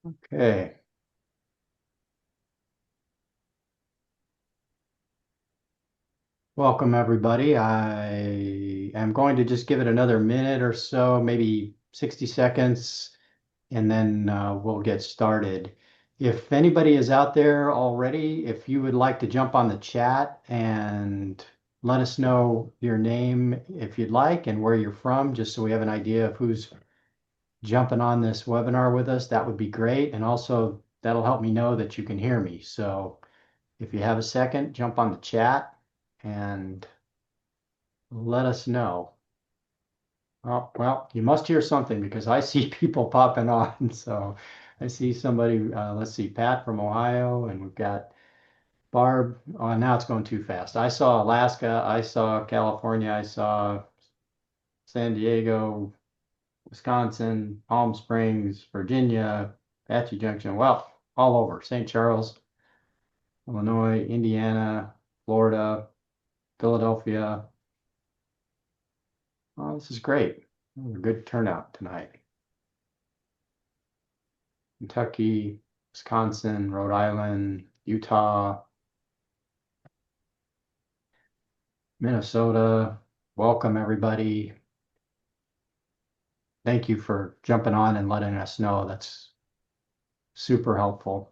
Okay, welcome everybody. I am going to just give it another minute or so, maybe 60 seconds, and then we'll get started. If anybody is out there already, if you would like to jump on the chat and let us know your name if you'd like and where you're from, just so we have an idea of who's jumping on this webinar with us, that would be great. And also, that'll help me know that you can hear me. So if you have a second, jump on the chat and let us know. Oh, well, you must hear something because I see people popping on. So I see somebody, let's see, Pat from Ohio, and we've got Barb. Oh, now it's going too fast. I saw Alaska, I saw California, I saw San Diego, Wisconsin, Palm Springs, Virginia, Apache Junction. Well, all over. St. Charles, Illinois, Indiana, Florida, Philadelphia. Oh, this is great. A good turnout tonight. Kentucky, Wisconsin, Rhode Island, Utah, Minnesota. Welcome, everybody. Thank you for jumping on and letting us know. That's super helpful.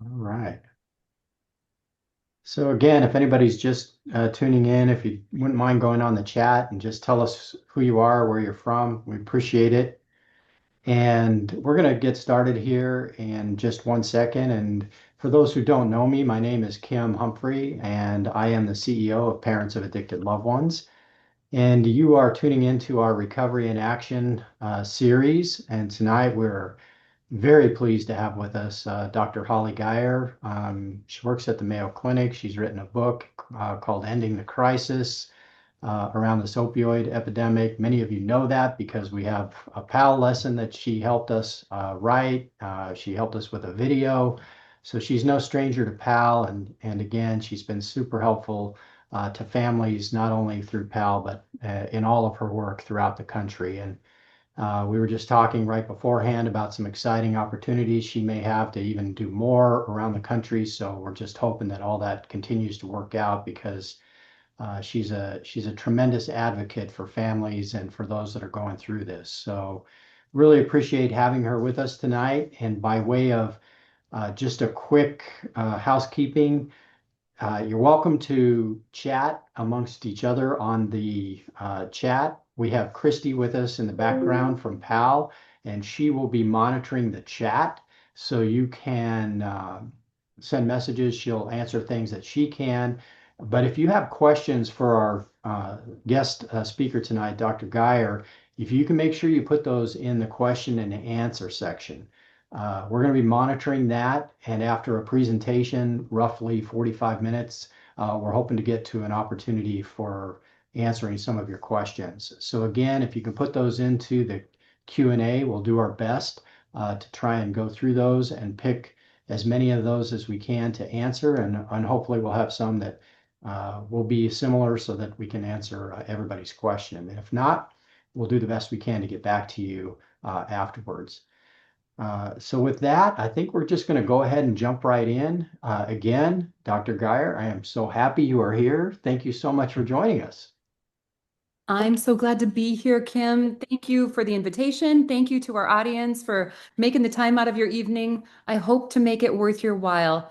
All right. So again, if anybody's just tuning in, if you wouldn't mind going on the chat and just tell us who you are, where you're from, we appreciate it. And we're going to get started here in just 1 second. And for those who don't know me, my name is Kim Humphrey, and I am the CEO of Parents of Addicted Loved Ones. And you are tuning into our Recovery in Action series. And tonight we're very pleased to have with us Dr. Holly Geyer. She works at the Mayo Clinic. She's written a book called Ending the Crisis around this opioid epidemic. Many of you know that because we have a PAL lesson that she helped us write. She helped us with a video. So she's no stranger to PAL. And again, she's been super helpful to families, not only through PAL, but in all of her work throughout the country. And we were just talking right beforehand about some exciting opportunities she may have to even do more around the country. So we're just hoping that all that continues to work out because she's a tremendous advocate for families and for those that are going through this. So really appreciate having her with us tonight. And by way of just a quick housekeeping, you're welcome to chat amongst each other on the chat. We have Christy with us in the background from PAL, and she will be monitoring the chat. So you can send messages. She'll answer things that she can. But if you have questions for our guest speaker tonight, Dr. Geyer, if you can make sure you put those in the question and answer section. We're going to be monitoring that, and after a presentation, roughly 45 minutes, we're hoping to get to an opportunity for answering some of your questions. So again, if you can put those into the Q&A, we'll do our best to try and go through those and pick as many of those as we can to answer, and hopefully we'll have some that will be similar so that we can answer everybody's question. And if not, we'll do the best we can to get back to you afterwards. So with that, I think we're just going to go ahead and jump right in. Again, Dr. Geyer, I am so happy you are here. Thank you so much for joining us. I'm so glad to be here, Kim. Thank you for the invitation. Thank you to our audience for making the time out of your evening. I hope to make it worth your while.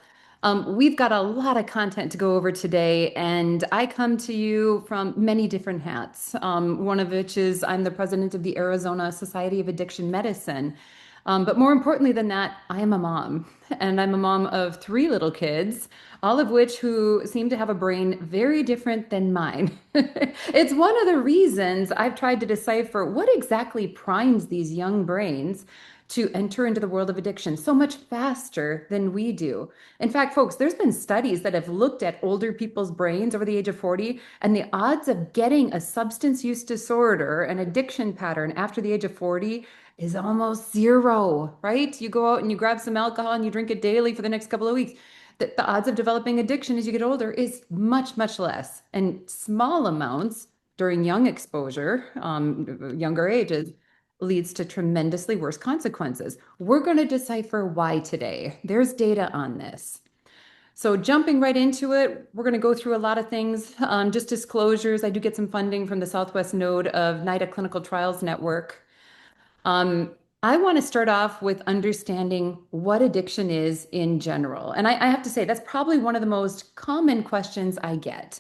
We've got a lot of content to go over today, and I come to you from many different hats. One of which is I'm the president of the Arizona Society of Addiction Medicine. But more importantly than that, I am a mom, and I'm a mom of three little kids, all of which who seem to have a brain very different than mine. It's one of the reasons I've tried to decipher what exactly primes these young brains to enter into the world of addiction so much faster than we do. In fact, folks, there's been studies that have looked at older people's brains over the age of 40, and the odds of getting a substance use disorder, an addiction pattern after the age of 40 is almost zero, right? You go out and you grab some alcohol and you drink it daily for the next couple of weeks. The odds of developing addiction as you get older is much, much less. And small amounts during young exposure, younger ages, leads to tremendously worse consequences. We're going to decipher why today. There's data on this. So jumping right into it, we're going to go through a lot of things. Just disclosures, I do get some funding from the Southwest node of NIDA Clinical Trials Network. Um, I want to start off with understanding what addiction is in general. And I have to say, that's probably one of the most common questions I get.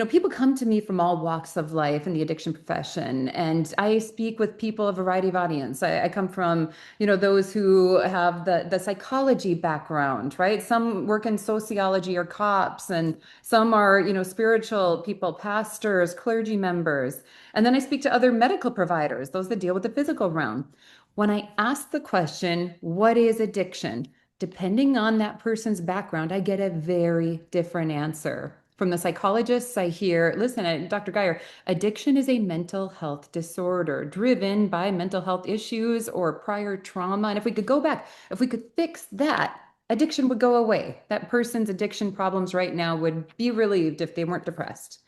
People come to me from all walks of life in the addiction profession, and I speak with people, a variety of audience. I come from, those who have the psychology background, right? Some work in sociology or cops, and some are, spiritual people, pastors, clergy members. And then I speak to other medical providers, those that deal with the physical realm. When I ask the question, what is addiction? Depending on that person's background, I get a very different answer. From the psychologists, I hear, listen, Dr. Geyer, addiction is a mental health disorder driven by mental health issues or prior trauma. And if we could go back, if we could fix that, addiction would go away. That person's addiction problems right now would be relieved if they weren't depressed.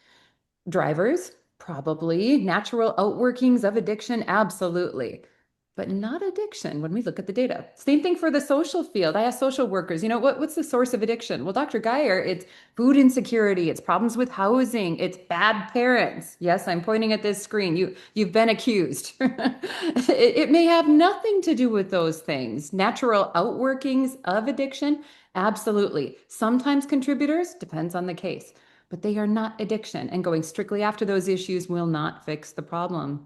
Drivers, probably. Natural outworkings of addiction, absolutely. But not addiction when we look at the data. Same thing for the social field. I ask social workers, what's the source of addiction? Well, Dr. Geyer, it's food insecurity, it's problems with housing, it's bad parents. Yes, I'm pointing at this screen. You've been accused. It may have nothing to do with those things. Natural outworkings of addiction, absolutely. Sometimes contributors, depends on the case, but they are not addiction, and going strictly after those issues will not fix the problem.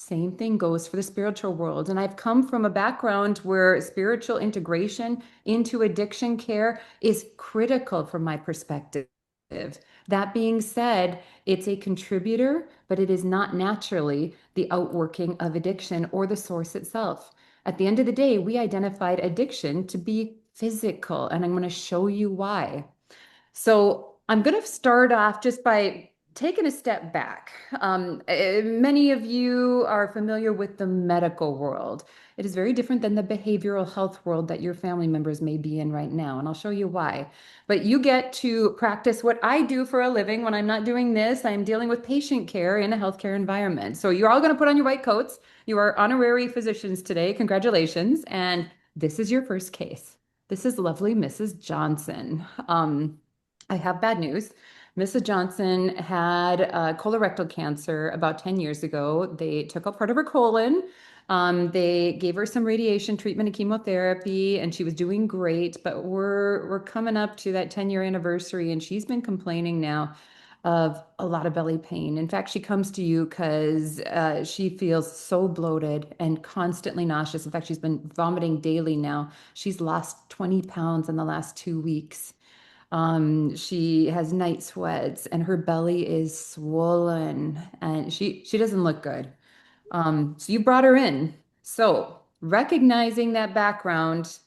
Same thing goes for the spiritual world. And I've come from a background where spiritual integration into addiction care is critical from my perspective. That being said, it's a contributor, but it is not naturally the outworking of addiction or the source itself. At the end of the day, we identified addiction to be physical, and I'm going to show you why. So I'm going to start off just by taking a step back. Many of you are familiar with the medical world. It is very different than the behavioral health world that your family members may be in right now, and I'll show you why. But you get to practice what I do for a living when I'm not doing this. I'm dealing with patient care in a healthcare environment. So you're all going to put on your white coats. You are honorary physicians today. Congratulations. And this is your first case. This is lovely Mrs. Johnson. I have bad news. Mrs. Johnson had colorectal cancer about 10 years ago. They took out part of her colon. They gave her some radiation treatment and chemotherapy, and she was doing great. But we're coming up to that 10-year anniversary, and she's been complaining now of a lot of belly pain. In fact, she comes to you because she feels so bloated and constantly nauseous. In fact, she's been vomiting daily now. She's lost 20 pounds in the last 2 weeks. She has night sweats and her belly is swollen and she doesn't look good. So you brought her in. So recognizing that background,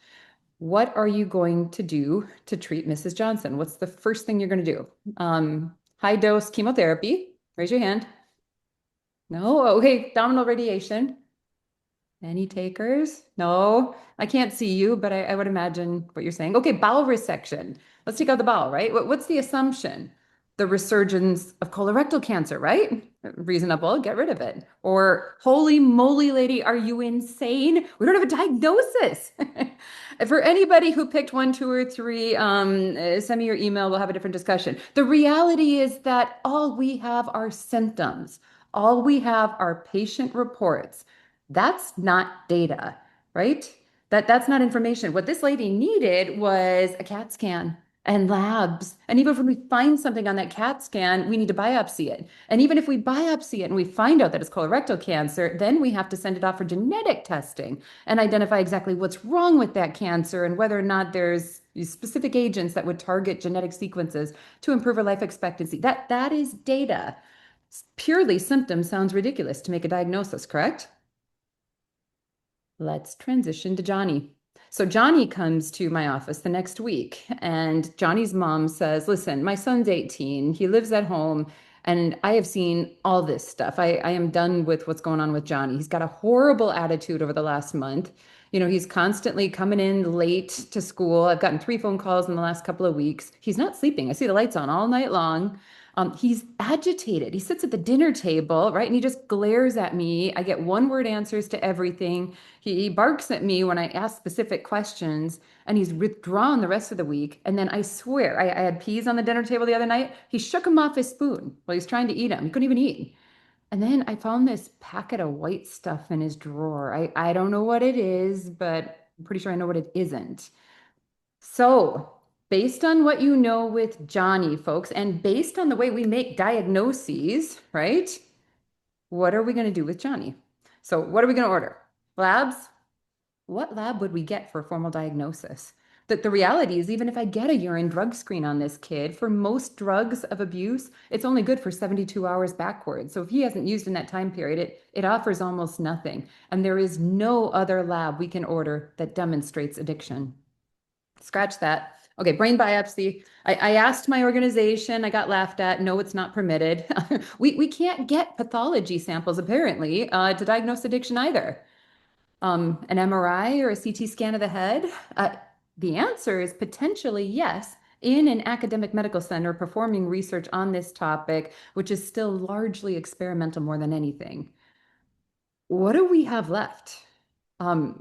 what are you going to do to treat Mrs. Johnson? What's the first thing you're going to do? High dose chemotherapy. Raise your hand. No? Okay, abdominal radiation. Any takers? No, I can't see you, but I would imagine what you're saying. Okay, bowel resection. Let's take out the bowel, right? What's the assumption? The resurgence of colorectal cancer, right? Reasonable, get rid of it. Or, holy moly, lady, are you insane? We don't have a diagnosis. For anybody who picked one, two, or three, send me your email. We'll have a different discussion. The reality is that all we have are symptoms. All we have are patient reports. That's not data, right? That's not information. What this lady needed was a CAT scan and labs. And even if we find something on that CAT scan, we need to biopsy it. And even if we biopsy it and we find out that it's colorectal cancer, then we have to send it off for genetic testing and identify exactly what's wrong with that cancer and whether or not there's specific agents that would target genetic sequences to improve her life expectancy. That is data. Purely symptoms sounds ridiculous to make a diagnosis, correct? Let's transition to Johnny. So Johnny comes to my office the next week, and Johnny's mom says, listen, my son's 18. He lives at home, and I have seen all this stuff. I am done with what's going on with Johnny. He's got a horrible attitude over the last month. He's constantly coming in late to school. I've gotten 3 phone calls in the last couple of weeks. He's not sleeping. I see the lights on all night long. He's agitated. He sits at the dinner table, right? And he just glares at me. I get one word answers to everything. He barks at me when I ask specific questions, and he's withdrawn the rest of the week. And then I swear, I had peas on the dinner table the other night. He shook them off his spoon while he's trying to eat them. He couldn't even eat. And then I found this packet of white stuff in his drawer. I don't know what it is, but I'm pretty sure I know what it isn't. So, based on what you know with Johnny, folks, and based on the way we make diagnoses, right? What are we going to do with Johnny? So, what are we going to order? Labs? What lab would we get for a formal diagnosis? The reality is, even if I get a urine drug screen on this kid, for most drugs of abuse, it's only good for 72 hours backwards. So if he hasn't used in that time period, it offers almost nothing. And there is no other lab we can order that demonstrates addiction. Scratch that. Okay, brain biopsy. I asked my organization, I got laughed at. No, it's not permitted. We can't get pathology samples, apparently, to diagnose addiction either. An MRI or a CT scan of the head? The answer is potentially yes, in an academic medical center performing research on this topic, which is still largely experimental more than anything. What do we have left?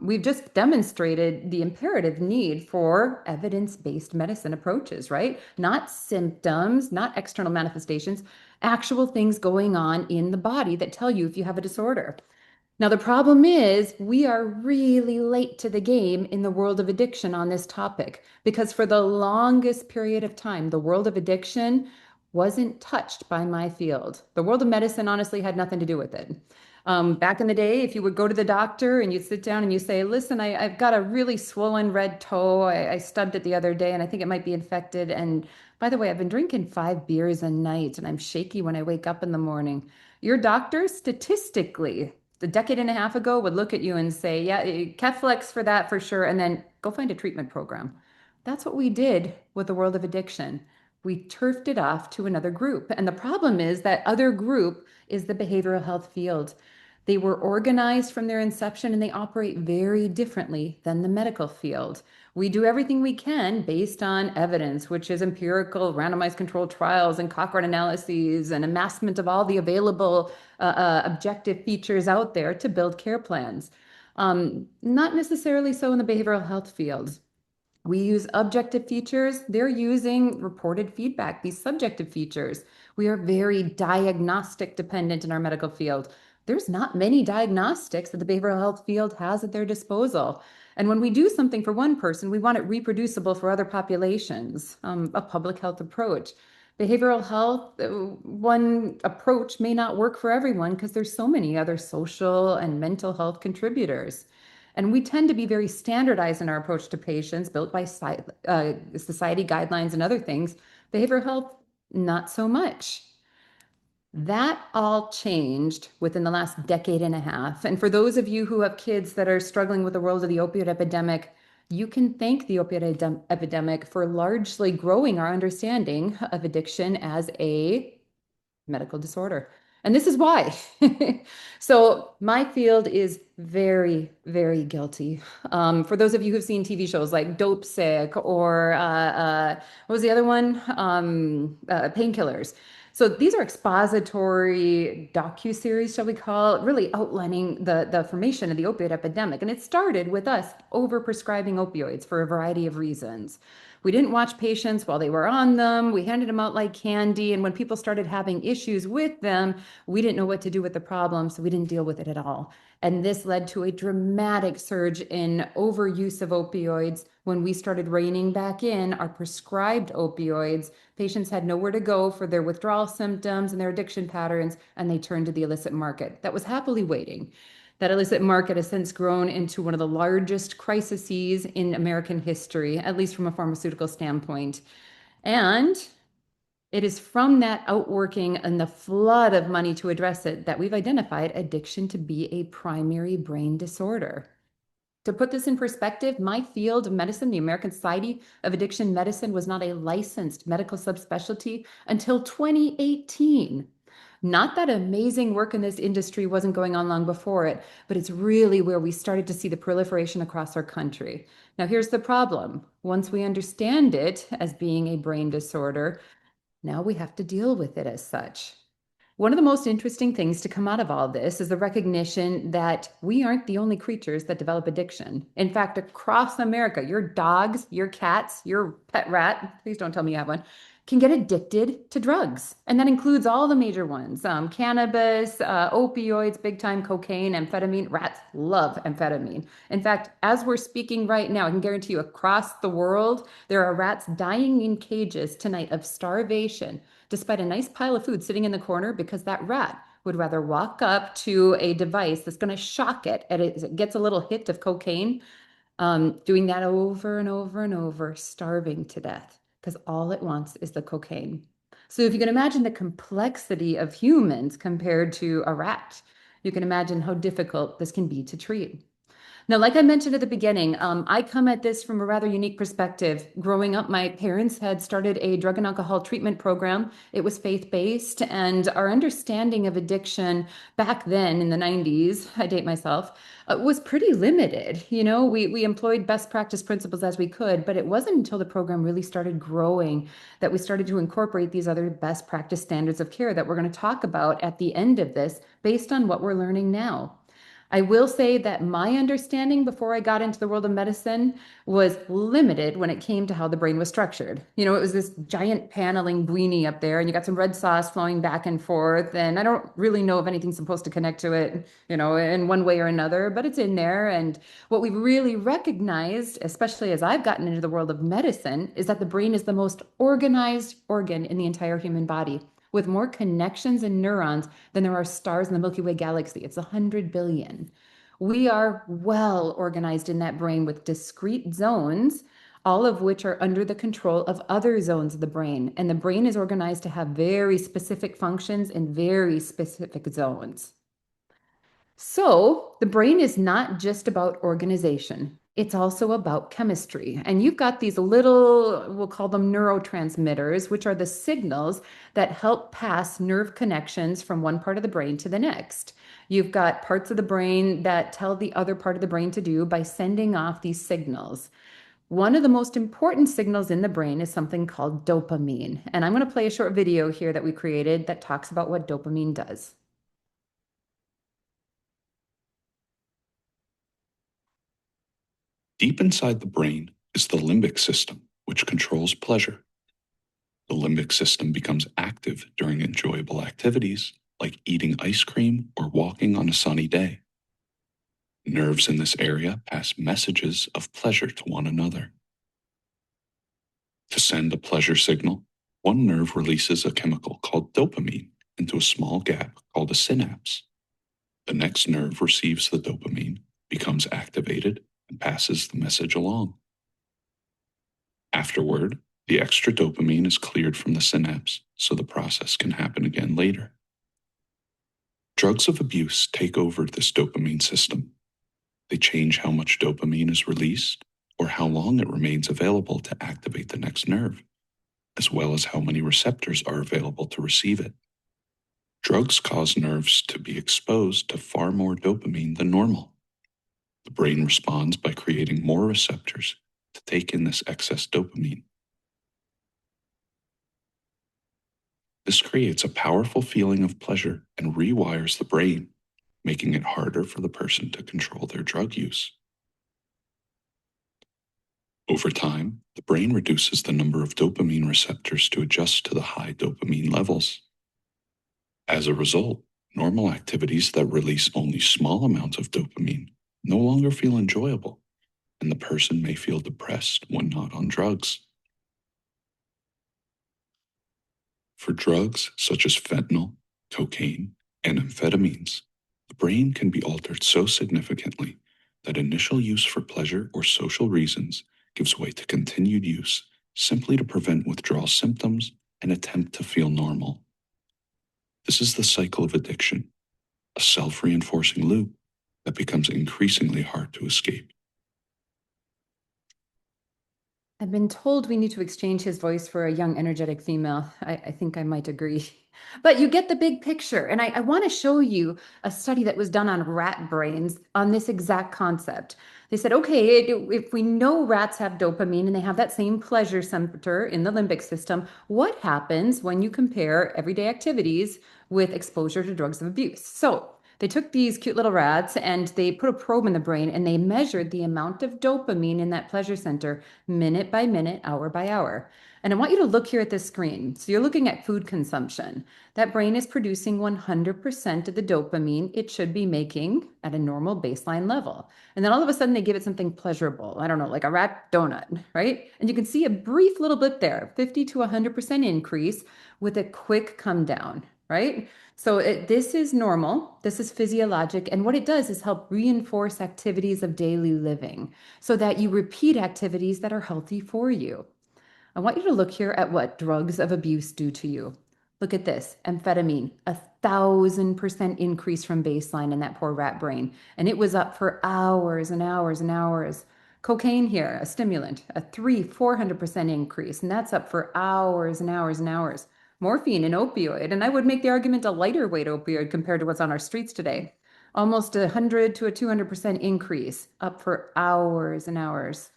We've just demonstrated the imperative need for evidence-based medicine approaches, right? Not symptoms, not external manifestations, actual things going on in the body that tell you if you have a disorder. Now, the problem is we are really late to the game in the world of addiction on this topic because for the longest period of time, the world of addiction wasn't touched by my field. The world of medicine honestly had nothing to do with it. Back in the day, if you would go to the doctor and you'd sit down and you say, listen, I've got a really swollen red toe. I stubbed it the other day and I think it might be infected. And by the way, I've been drinking 5 beers a night and I'm shaky when I wake up in the morning. Your doctor, statistically, a decade and a half ago, would look at you and say, yeah, Keflex for that for sure. And then go find a treatment program. That's what we did with the world of addiction. We turfed it off to another group. And the problem is that other group is the behavioral health field. They were organized from their inception and they operate very differently than the medical field. We do everything we can based on evidence, which is empirical, randomized controlled trials and Cochrane analyses and amassment of all the available objective features out there to build care plans. Not necessarily so in the behavioral health field. We use objective features. They're using reported feedback, these subjective features. We are very diagnostic dependent in our medical field. There's not many diagnostics that the behavioral health field has at their disposal. And when we do something for one person, we want it reproducible for other populations, a public health approach. Behavioral health, one approach may not work for everyone because there's so many other social and mental health contributors. And we tend to be very standardized in our approach to patients, built by society guidelines and other things. Behavioral health, not so much. That all changed within the last decade and a half. And for those of you who have kids that are struggling with the world of the opioid epidemic, you can thank the opioid epidemic for largely growing our understanding of addiction as a medical disorder. And this is why. So my field is very, very guilty. For those of you who've seen TV shows like Dope Sick or what was the other one? Painkillers. So these are expository docu-series, shall we call it, really outlining the formation of the opioid epidemic. And it started with us overprescribing opioids for a variety of reasons. We didn't watch patients while they were on them. We handed them out like candy. And when people started having issues with them, we didn't know what to do with the problem, so we didn't deal with it at all. And this led to a dramatic surge in overuse of opioids. When we started reining back in our prescribed opioids, patients had nowhere to go for their withdrawal symptoms and their addiction patterns, and they turned to the illicit market that was happily waiting. That illicit market has since grown into one of the largest crises in American history, at least from a pharmaceutical standpoint. And it is from that outworking and the flood of money to address it that we've identified addiction to be a primary brain disorder. To put this in perspective, my field of medicine, the American Society of Addiction Medicine, was not a licensed medical subspecialty until 2018. Not that amazing work in this industry wasn't going on long before it, but it's really where we started to see the proliferation across our country. Now, here's the problem. Once we understand it as being a brain disorder, Now we have to deal with it as such. One of the most interesting things to come out of all this is the recognition that we aren't the only creatures that develop addiction. In fact, across America, your dogs, your cats, your pet rat, please don't tell me you have one, can get addicted to drugs. And that includes all the major ones, cannabis, opioids, big time cocaine, amphetamine. Rats love amphetamine. In fact, as we're speaking right now, I can guarantee you across the world, there are rats dying in cages tonight of starvation despite a nice pile of food sitting in the corner because that rat would rather walk up to a device that's going to shock it as it gets a little hit of cocaine, doing that over and over and over, starving to death because all it wants is the cocaine. So if you can imagine the complexity of humans compared to a rat, you can imagine how difficult this can be to treat. Now, like I mentioned at the beginning, I come at this from a rather unique perspective. Growing up, my parents had started a drug and alcohol treatment program. It was faith-based, and our understanding of addiction back then in the 90s, I date myself, was pretty limited. You know, we employed best practice principles as we could, but it wasn't until the program really started growing that we started to incorporate these other best practice standards of care that we're going to talk about at the end of this based on what we're learning now. I will say that my understanding before I got into the world of medicine was limited when it came to how the brain was structured. You know, it was this giant paneling weenie up there, and you got some red sauce flowing back and forth. And I don't really know if anything's supposed to connect to it, you know, in one way or another, but it's in there. And what we've really recognized, especially as I've gotten into the world of medicine, is that the brain is the most organized organ in the entire human body, with more connections and neurons than there are stars in the Milky Way galaxy. It's 100 billion. We are well organized in that brain with discrete zones, all of which are under the control of other zones of the brain. And the brain is organized to have very specific functions in very specific zones. So the brain is not just about organization. It's also about chemistry. And you've got these little, we'll call them neurotransmitters, which are the signals that help pass nerve connections from one part of the brain to the next. You've got parts of the brain that tell the other part of the brain to do by sending off these signals. One of the most important signals in the brain is something called dopamine. And I'm going to play a short video here that we created that talks about what dopamine does. Deep inside the brain is the limbic system, which controls pleasure. The limbic system becomes active during enjoyable activities like eating ice cream or walking on a sunny day. Nerves in this area pass messages of pleasure to one another. To send a pleasure signal, one nerve releases a chemical called dopamine into a small gap called a synapse. The next nerve receives the dopamine, becomes activated, and passes the message along. Afterward, the extra dopamine is cleared from the synapse so the process can happen again later. Drugs of abuse take over this dopamine system. They change how much dopamine is released or how long it remains available to activate the next nerve, as well as how many receptors are available to receive it. Drugs cause nerves to be exposed to far more dopamine than normal. The brain responds by creating more receptors to take in this excess dopamine. This creates a powerful feeling of pleasure and rewires the brain, making it harder for the person to control their drug use. Over time, the brain reduces the number of dopamine receptors to adjust to the high dopamine levels. As a result, normal activities that release only small amounts of dopamine no longer feel enjoyable, and the person may feel depressed when not on drugs. For drugs such as fentanyl, cocaine, and amphetamines, the brain can be altered so significantly that initial use for pleasure or social reasons gives way to continued use simply to prevent withdrawal symptoms and attempt to feel normal. This is the cycle of addiction, a self-reinforcing loop that becomes increasingly hard to escape. I've been told we need to exchange his voice for a young, energetic female. I think I might agree. But you get the big picture. And I want to show you a study that was done on rat brains on this exact concept. They said, okay, if we know rats have dopamine and they have that same pleasure center in the limbic system, what happens when you compare everyday activities with exposure to drugs of abuse? So they took these cute little rats and they put a probe in the brain and they measured the amount of dopamine in that pleasure center minute by minute, hour by hour. And I want you to look here at this screen. So you're looking at food consumption. That brain is producing 100% of the dopamine it should be making at a normal baseline level. And then all of a sudden they give it something pleasurable. I don't know, like a rat donut, right? And you can see a brief little blip there, 50 to 100% increase with a quick come down, right? So this is normal, this is physiologic, and what it does is help reinforce activities of daily living so that you repeat activities that are healthy for you. I want you to look here at what drugs of abuse do to you. Look at this, amphetamine, 1,000% increase from baseline in that poor rat brain. And it was up for hours and hours and hours. Cocaine here, a stimulant, a 400% increase. And that's up for hours and hours and hours. Morphine, an opioid. And I would make the argument a lighter weight opioid compared to what's on our streets today. Almost 100 to a 200% increase, up for hours and hours.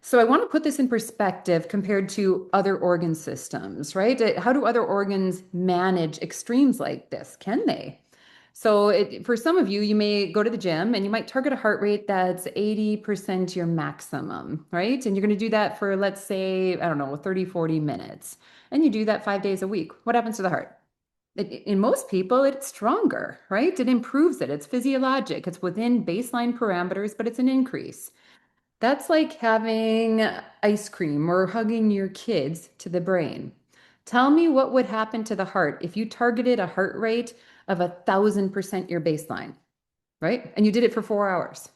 So I want to put this in perspective compared to other organ systems, right? How do other organs manage extremes like this? Can they? So for some of you, you may go to the gym and you might target a heart rate that's 80% your maximum, right? And you're going to do that for, let's say, I don't know, 30, 40 minutes. And you do that 5 days a week. What happens to the heart? In most people, it's stronger, right? It improves it. It's physiologic. It's within baseline parameters, but it's an increase. That's like having ice cream or hugging your kids to the brain. Tell me what would happen to the heart if you targeted a heart rate of 1,000% your baseline, right? And you did it for 4 hours.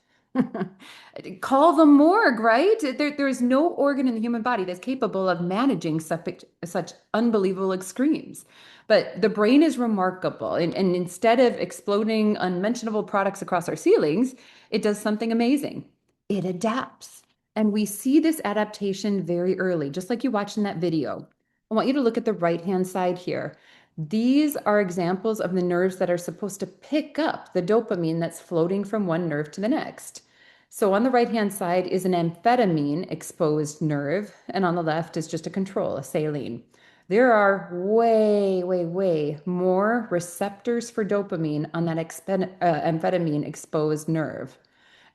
Call the morgue, right? There's no organ in the human body that's capable of managing such unbelievable extremes. But the brain is remarkable. And instead of exploding unmentionable products across our ceilings, it does something amazing. It adapts. And we see this adaptation very early, just like you watched in that video. I want you to look at the right-hand side here. These are examples of the nerves that are supposed to pick up the dopamine that's floating from one nerve to the next. So on the right-hand side is an amphetamine exposed nerve, and on the left is just a control, a saline. There are way more receptors for dopamine on that amphetamine exposed nerve.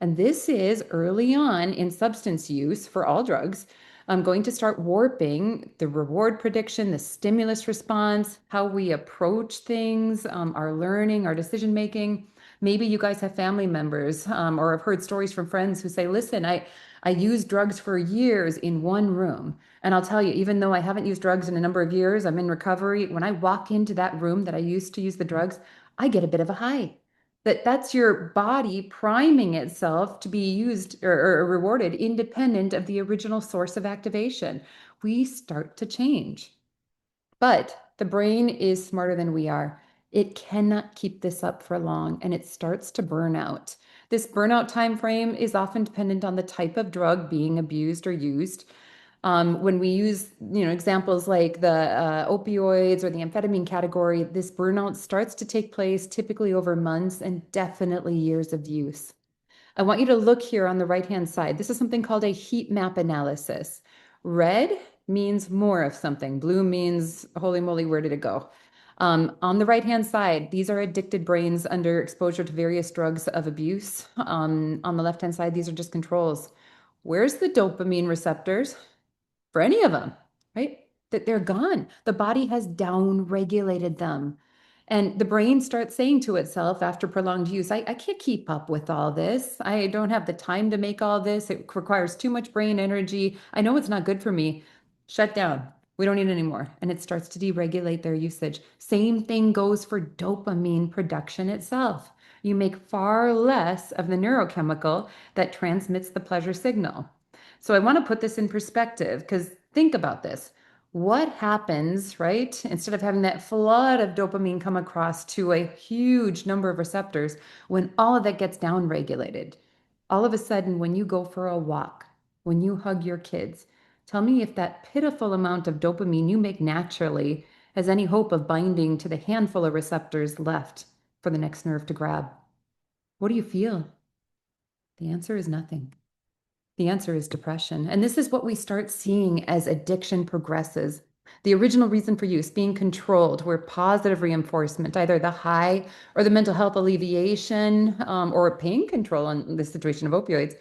And this is early on in substance use for all drugs. I'm going to start warping the reward prediction, the stimulus response, how we approach things, our learning, our decision making. Maybe you guys have family members or have heard stories from friends who say, listen, I used drugs for years in one room. And I'll tell you, even though I haven't used drugs in a number of years, I'm in recovery. When I walk into that room that I used to use the drugs, I get a bit of a high. That's your body priming itself to be used or rewarded independent of the original source of activation. We start to change. But the brain is smarter than we are. It cannot keep this up for long and it starts to burn out. This burnout time frame is often dependent on the type of drug being abused or used. When we use, examples like the opioids or the amphetamine category, this burnout starts to take place typically over months and definitely years of use. I want you to look here on the right-hand side. This is something called a heat map analysis. Red means more of something. Blue means, holy moly, where did it go? On the right-hand side, these are addicted brains under exposure to various drugs of abuse. On the left-hand side, these are just controls. Where's the dopamine receptors? For any of them, right? That they're gone. The body has down-regulated them. And the brain starts saying to itself after prolonged use, I can't keep up with all this. I don't have the time to make all this. It requires too much brain energy. I know it's not good for me. Shut down. We don't need it anymore. And it starts to deregulate their usage. Same thing goes for dopamine production itself. You make far less of the neurochemical that transmits the pleasure signal. So I want to put this in perspective because think about this. What happens, right? Instead of having that flood of dopamine come across to a huge number of receptors, when all of that gets downregulated, all of a sudden, when you go for a walk, when you hug your kids, Tell me if that pitiful amount of dopamine you make naturally has any hope of binding to the handful of receptors left for the next nerve to grab. What do you feel? The answer is nothing. The answer is depression. And this is what we start seeing as addiction progresses. The original reason for use being controlled, where positive reinforcement, either the high or the mental health alleviation or pain control in the situation of opioids,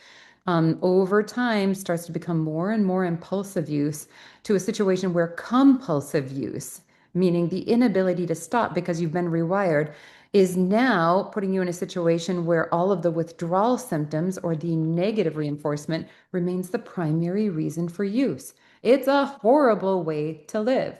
over time starts to become more and more impulsive use to a situation where compulsive use, meaning the inability to stop because you've been rewired, is now putting you in a situation where all of the withdrawal symptoms or the negative reinforcement remains the primary reason for use. It's a horrible way to live.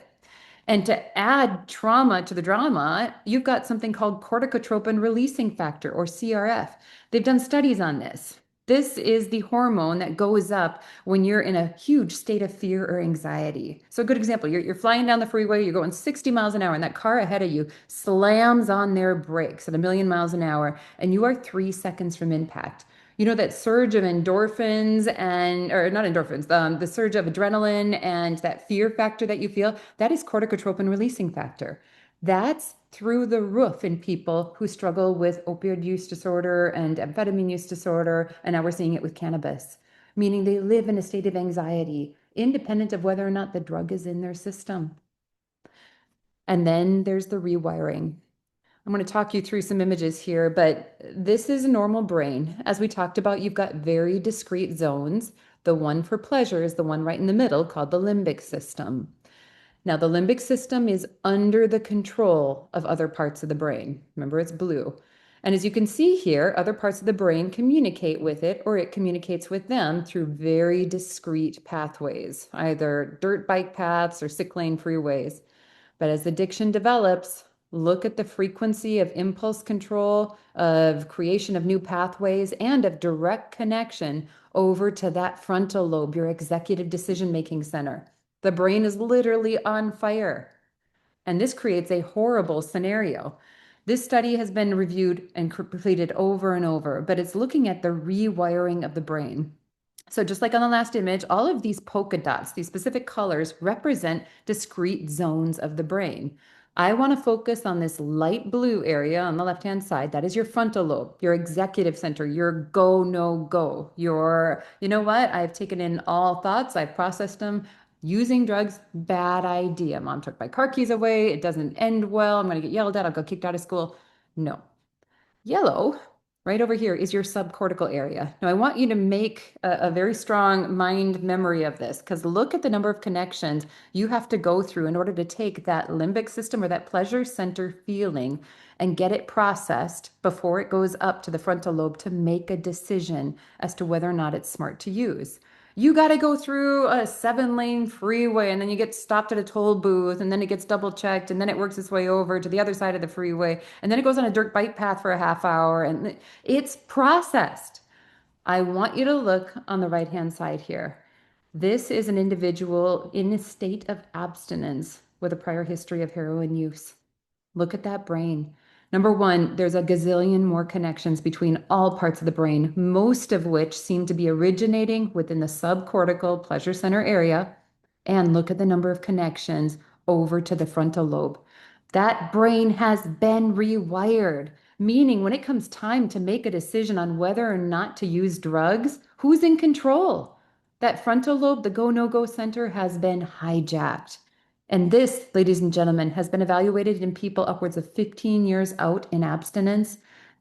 And to add trauma to the drama, you've got something called corticotropin releasing factor, or CRF. They've done studies on this. This is the hormone that goes up when you're in a huge state of fear or anxiety. So, a good example, you're flying down the freeway, you're going 60 miles an hour, and that car ahead of you slams on their brakes at a million miles an hour, and you are 3 seconds from impact. You know that surge of endorphins and, or not endorphins, the surge of adrenaline and that fear factor that you feel, that is corticotropin releasing factor. That's through the roof in people who struggle with opioid use disorder and amphetamine use disorder. And now we're seeing it with cannabis, meaning they live in a state of anxiety, independent of whether or not the drug is in their system. And then there's the rewiring. I'm going to talk you through some images here, but this is a normal brain. As we talked about, you've got very discrete zones. The one for pleasure is the one right in the middle called the limbic system. Now, the limbic system is under the control of other parts of the brain. Remember, it's blue. And as you can see here, other parts of the brain communicate with it or it communicates with them through very discrete pathways, either dirt bike paths or sick lane freeways. But as addiction develops, look at the frequency of impulse control, of creation of new pathways, and of direct connection over to that frontal lobe, your executive decision-making center. The brain is literally on fire. And this creates a horrible scenario. This study has been reviewed and completed over and over, but it's looking at the rewiring of the brain. So just like on the last image, all of these polka dots, these specific colors, represent discrete zones of the brain. I want to focus on this light blue area on the left-hand side. That is your frontal lobe, your executive center, your go, no go, your, you know what, I've taken in all thoughts, I've processed them. Using drugs, bad idea. Mom took my car keys away. It doesn't end well. I'm going to get yelled at. I'll go kicked out of school. No. Yellow, right over here, is your subcortical area. Now, I want you to make a very strong mind memory of this because look at the number of connections you have to go through in order to take that limbic system or that pleasure center feeling and get it processed before it goes up to the frontal lobe to make a decision as to whether or not it's smart to use. You got to go through a 7 lane freeway and then you get stopped at a toll booth and then it gets double checked and then it works its way over to the other side of the freeway and then it goes on a dirt bike path for a half hour and it's processed. I want you to look on the right-hand side here. This is an individual in a state of abstinence with a prior history of heroin use. Look at that brain. Number one, there's a gazillion more connections between all parts of the brain, most of which seem to be originating within the subcortical pleasure center area. And look at the number of connections over to the frontal lobe. That brain has been rewired, meaning when it comes time to make a decision on whether or not to use drugs, who's in control? That frontal lobe, the go, no go center, has been hijacked. And this, ladies and gentlemen, has been evaluated in people upwards of 15 years out in abstinence,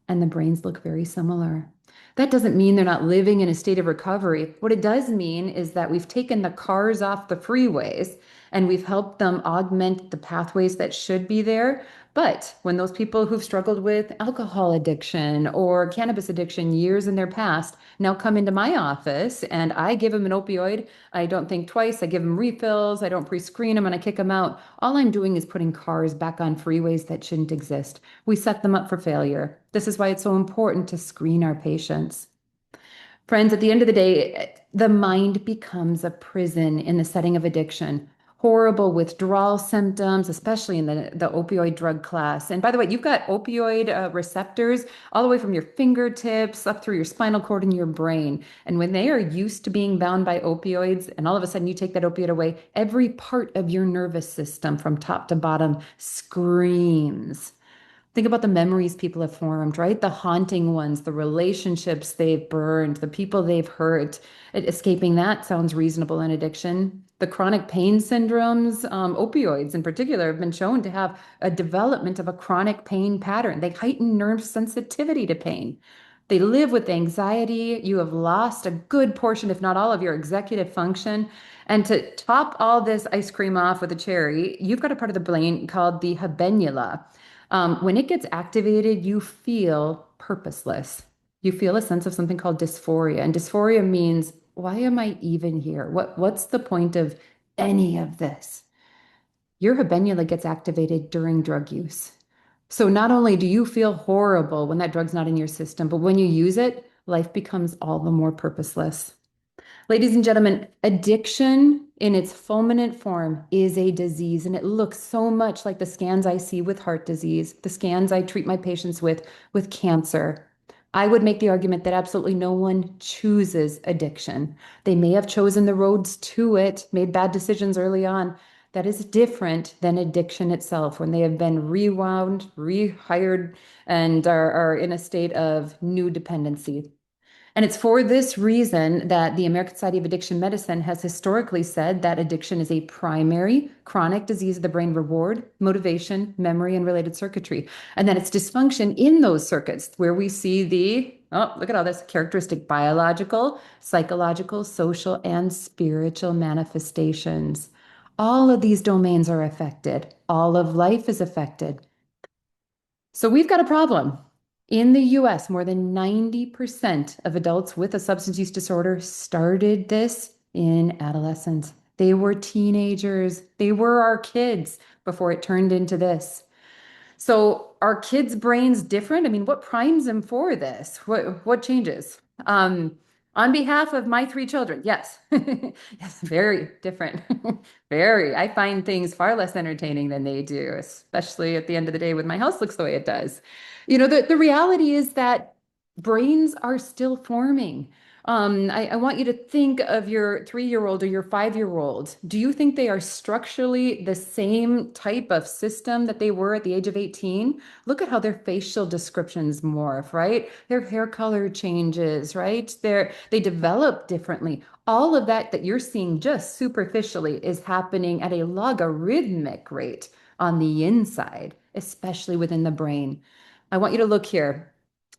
and the brains look very similar. That doesn't mean they're not living in a state of recovery. What it does mean is that we've taken the cars off the freeways and we've helped them augment the pathways that should be there. But when those people who've struggled with alcohol addiction or cannabis addiction years in their past now come into my office and I give them an opioid, I don't think twice, I give them refills, I don't pre-screen them and I kick them out. All I'm doing is putting cars back on freeways that shouldn't exist. We set them up for failure. This is why it's so important to screen our patients. Friends, at the end of the day, the mind becomes a prison in the setting of addiction. horrible withdrawal symptoms, especially in the opioid drug class. And by the way, you've got opioid receptors all the way from your fingertips up through your spinal cord and your brain. And when they are used to being bound by opioids, and all of a sudden you take that opioid away, every part of your nervous system from top to bottom screams. Think about the memories people have formed, right? The haunting ones, the relationships they've burned, the people they've hurt. Escaping that sounds reasonable in addiction. The chronic pain syndromes, opioids in particular, have been shown to have a development of a chronic pain pattern. They heighten nerve sensitivity to pain. They live with anxiety. You have lost a good portion, if not all, of your executive function. And to top all this ice cream off with a cherry, you've got a part of the brain called the habenula. When it gets activated, you feel purposeless. You feel a sense of something called dysphoria. And dysphoria means, why am I even here? What's the point of any of this? Your habenula gets activated during drug use. So not only do you feel horrible when that drug's not in your system, but when you use it, life becomes all the more purposeless. Ladies and gentlemen, addiction in its fulminant form is a disease, and it looks so much like the scans I see with heart disease, the scans I treat my patients with cancer. I would make the argument that absolutely no one chooses addiction. They may have chosen the roads to it, made bad decisions early on. That is different than addiction itself, when they have been rewound, rehired, and are in a state of new dependency. And it's for this reason that the American Society of Addiction Medicine has historically said that addiction is a primary chronic disease of the brain reward, motivation, memory, and related circuitry. And that it's dysfunction in those circuits where we see look at all this characteristic biological, psychological, social, and spiritual manifestations. All of these domains are affected. All of life is affected. So we've got a problem. In the US, more than 90% of adults with a substance use disorder started this in adolescence. They were teenagers, they were our kids before it turned into this. So are kids' brains different? I mean, what primes them for this? What changes? On behalf of my three children, yes. Yes, very different. Very. I find things far less entertaining than they do, especially at the end of the day when my house looks the way it does. The reality is that brains are still forming. I want you to think of your 3-year-old or your 5-year-old. Do you think they are structurally the same type of system that they were at the age of 18? Look at how their facial descriptions morph, right? Their hair color changes, right? They develop differently. All of that you're seeing just superficially is happening at a logarithmic rate on the inside, especially within the brain. I want you to look here.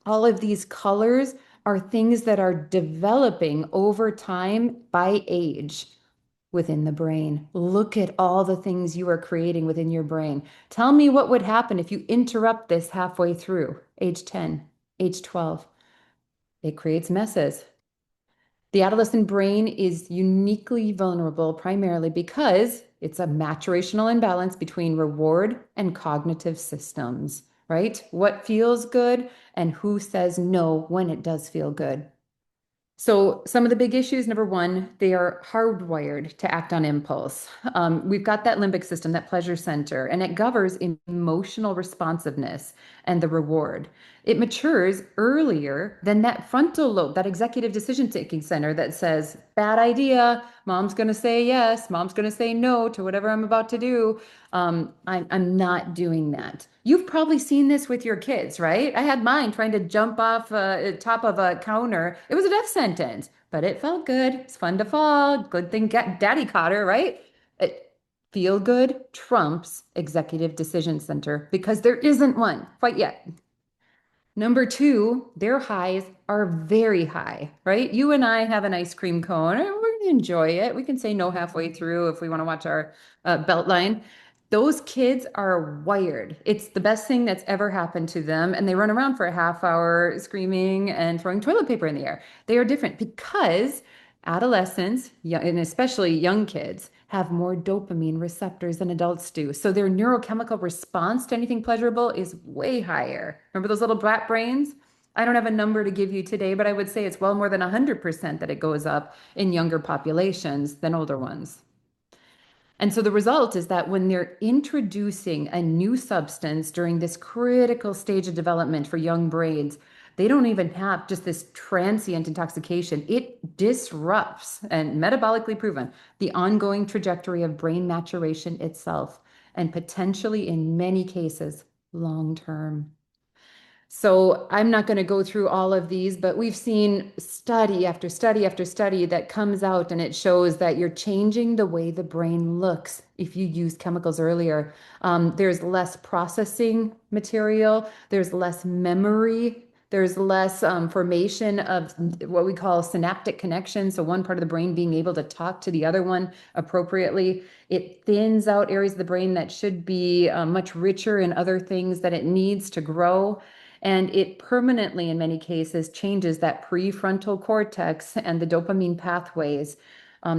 All of these colors are things that are developing over time by age within the brain. Look at all the things you are creating within your brain. Tell me what would happen if you interrupt this halfway through, age 10, age 12. It creates messes. The adolescent brain is uniquely vulnerable primarily because it's a maturational imbalance between reward and cognitive systems, right? What feels good and who says no when it does feel good. So, some of the big issues, number one, they are hardwired to act on impulse. We've got that limbic system, that pleasure center, and it governs emotional responsiveness and the reward. It matures earlier than that frontal lobe, that executive decision-taking center that says, bad idea, mom's going to say yes, mom's going to say no to whatever I'm about to do. I'm not doing that. You've probably seen this with your kids, right? I had mine trying to jump off top of a counter. It was a death sentence, but it felt good. It's fun to fall. Good thing daddy caught her, right? It, feel good trumps executive decision center because there isn't one quite yet. Number two, their highs are very high, right? You and I have an ice cream cone, and we're going to enjoy it. We can say no halfway through if we want to watch our belt line. Those kids are wired. It's the best thing that's ever happened to them. And they run around for a half hour screaming and throwing toilet paper in the air. They are different because adolescents, and especially young kids, have more dopamine receptors than adults do. So their neurochemical response to anything pleasurable is way higher. Remember those little brat brains? I don't have a number to give you today, but I would say it's well more than 100% that it goes up in younger populations than older ones. And so the result is that when they're introducing a new substance during this critical stage of development for young brains, they don't even have just this transient intoxication. It disrupts and metabolically proven the ongoing trajectory of brain maturation itself, and potentially in many cases, long term. So I'm not going to go through all of these, but we've seen study after study after study that comes out and it shows that you're changing the way the brain looks if you use chemicals earlier. There's less processing material, there's less memory, there's less formation of what we call synaptic connections. So one part of the brain being able to talk to the other one appropriately. It thins out areas of the brain that should be much richer in other things that it needs to grow. And it permanently, in many cases, changes that prefrontal cortex and the dopamine pathways